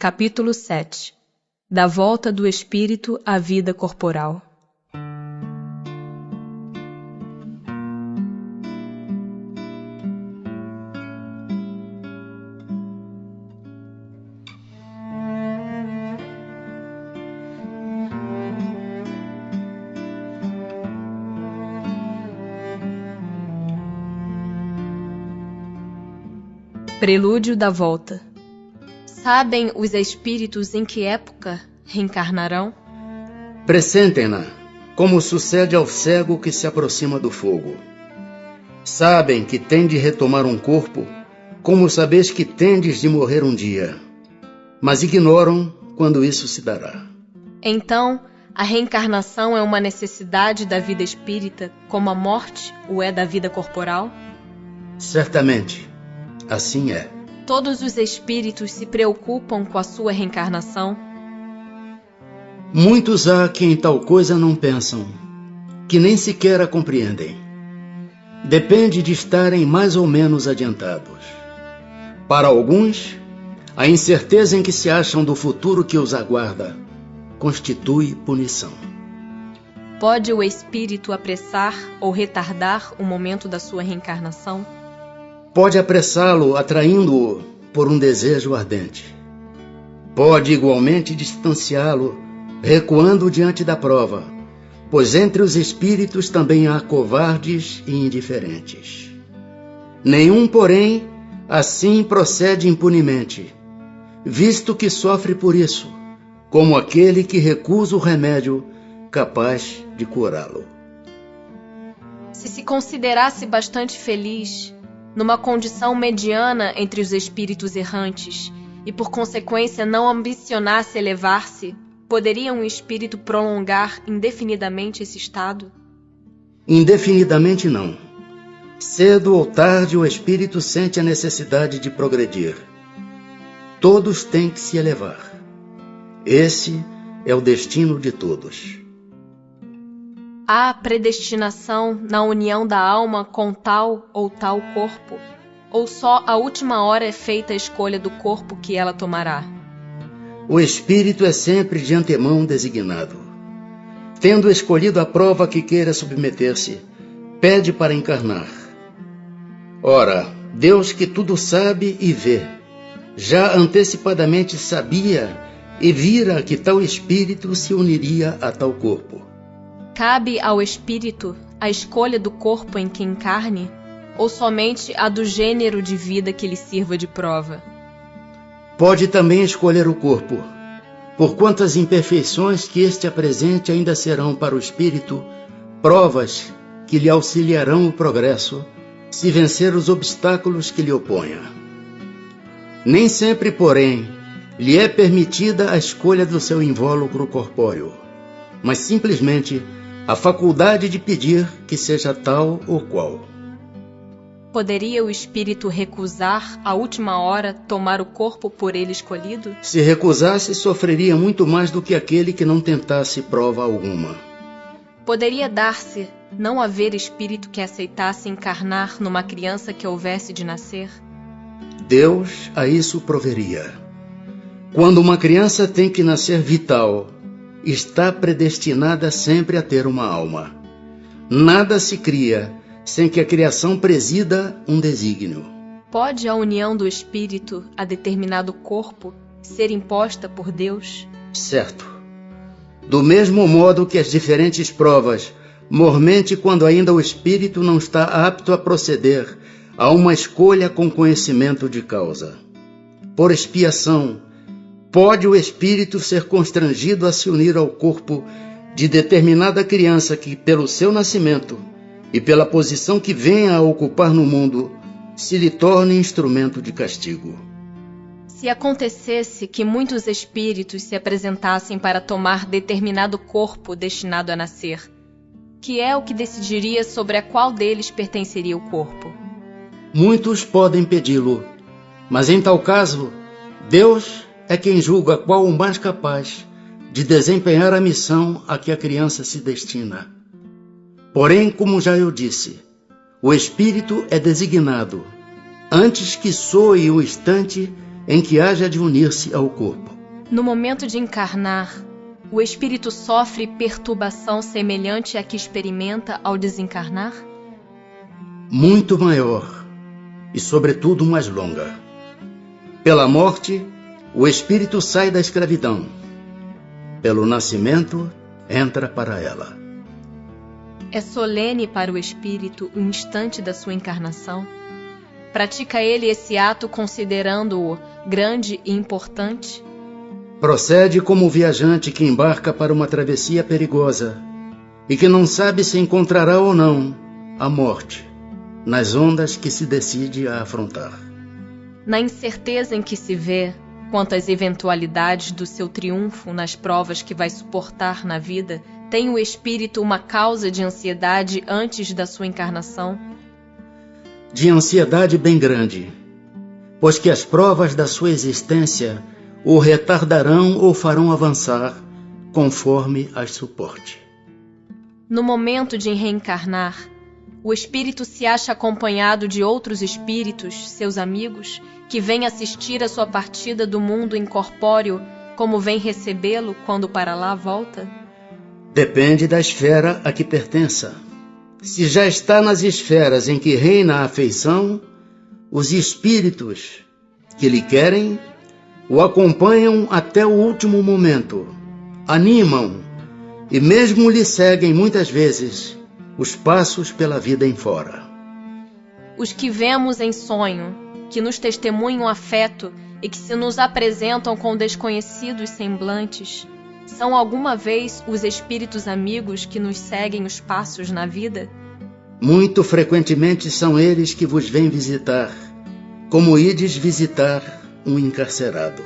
Capítulo 7. Da volta do espírito à vida corporal. Prelúdio da volta. Sabem os espíritos em que época reencarnarão? Pressentem-na, como sucede ao cego que se aproxima do fogo. Sabem que tem de retomar um corpo, como sabeis que tendes de morrer um dia, mas ignoram quando isso se dará. Então, a reencarnação é uma necessidade da vida espírita, como a morte o é da vida corporal? Certamente, assim é. Todos os espíritos se preocupam com a sua reencarnação? Muitos há que em tal coisa não pensam, que nem sequer a compreendem. Depende de estarem mais ou menos adiantados. Para alguns, a incerteza em que se acham do futuro que os aguarda constitui punição. Pode o espírito apressar ou retardar o momento da sua reencarnação? Pode apressá-lo, atraindo-o por um desejo ardente. Pode igualmente distanciá-lo, recuando diante da prova, pois entre os espíritos também há covardes e indiferentes. Nenhum, porém, assim procede impunemente, visto que sofre por isso, como aquele que recusa o remédio capaz de curá-lo. Se se considerasse bastante feliz, numa condição mediana entre os espíritos errantes, e por consequência não ambicionasse elevar-se, poderia um espírito prolongar indefinidamente esse estado? Indefinidamente não. Cedo ou tarde o espírito sente a necessidade de progredir. Todos têm que se elevar. Esse é o destino de todos. Há predestinação na união da alma com tal ou tal corpo? Ou só à última hora é feita a escolha do corpo que ela tomará? O espírito é sempre de antemão designado. Tendo escolhido a prova que queira submeter-se, pede para encarnar. Ora, Deus que tudo sabe e vê, já antecipadamente sabia e vira que tal espírito se uniria a tal corpo. Cabe ao espírito a escolha do corpo em que encarne, ou somente a do gênero de vida que lhe sirva de prova? Pode também escolher o corpo, por quantas imperfeições que este apresente ainda serão para o espírito provas que lhe auxiliarão o progresso, se vencer os obstáculos que lhe oponha. Nem sempre, porém, lhe é permitida a escolha do seu invólucro corpóreo, mas simplesmente a faculdade de pedir que seja tal ou qual. Poderia o espírito recusar, à última hora, tomar o corpo por ele escolhido? Se recusasse, sofreria muito mais do que aquele que não tentasse prova alguma. Poderia dar-se não haver espírito que aceitasse encarnar numa criança que houvesse de nascer? Deus a isso proveria. Quando uma criança tem que nascer vital, está predestinada sempre a ter uma alma. Nada se cria sem que a criação presida um desígnio. Pode a união do espírito a determinado corpo ser imposta por Deus? Certo. Do mesmo modo que as diferentes provas, mormente quando ainda o espírito não está apto a proceder a uma escolha com conhecimento de causa. Por expiação, pode o espírito ser constrangido a se unir ao corpo de determinada criança que, pelo seu nascimento e pela posição que venha a ocupar no mundo, se lhe torne instrumento de castigo. Se acontecesse que muitos espíritos se apresentassem para tomar determinado corpo destinado a nascer, que é o que decidiria sobre a qual deles pertenceria o corpo? Muitos podem pedi-lo, mas em tal caso, Deus é quem julga qual o mais capaz de desempenhar a missão a que a criança se destina. Porém, como já eu disse, o espírito é designado, antes que soe o instante em que haja de unir-se ao corpo. No momento de encarnar, o espírito sofre perturbação semelhante à que experimenta ao desencarnar? Muito maior e, sobretudo, mais longa. Pela morte, o espírito sai da escravidão. Pelo nascimento, entra para ela. É solene para o espírito o instante da sua encarnação? Pratica ele esse ato considerando-o grande e importante? Procede como o viajante que embarca para uma travessia perigosa e que não sabe se encontrará ou não a morte nas ondas que se decide a afrontar. Na incerteza em que se vê quanto às eventualidades do seu triunfo nas provas que vai suportar na vida, tem o espírito uma causa de ansiedade antes da sua encarnação? De ansiedade bem grande, pois que as provas da sua existência o retardarão ou farão avançar, conforme as suporte. No momento de reencarnar, o espírito se acha acompanhado de outros espíritos, seus amigos, que vêm assistir a sua partida do mundo incorpóreo, como vem recebê-lo quando para lá volta? Depende da esfera a que pertença. Se já está nas esferas em que reina a afeição, os espíritos que lhe querem o acompanham até o último momento, animam e mesmo lhe seguem muitas vezes os passos pela vida em fora. Os que vemos em sonho, que nos testemunham afeto e que se nos apresentam com desconhecidos semblantes, são alguma vez os espíritos amigos que nos seguem os passos na vida? Muito frequentemente são eles que vos vêm visitar, como ides visitar um encarcerado.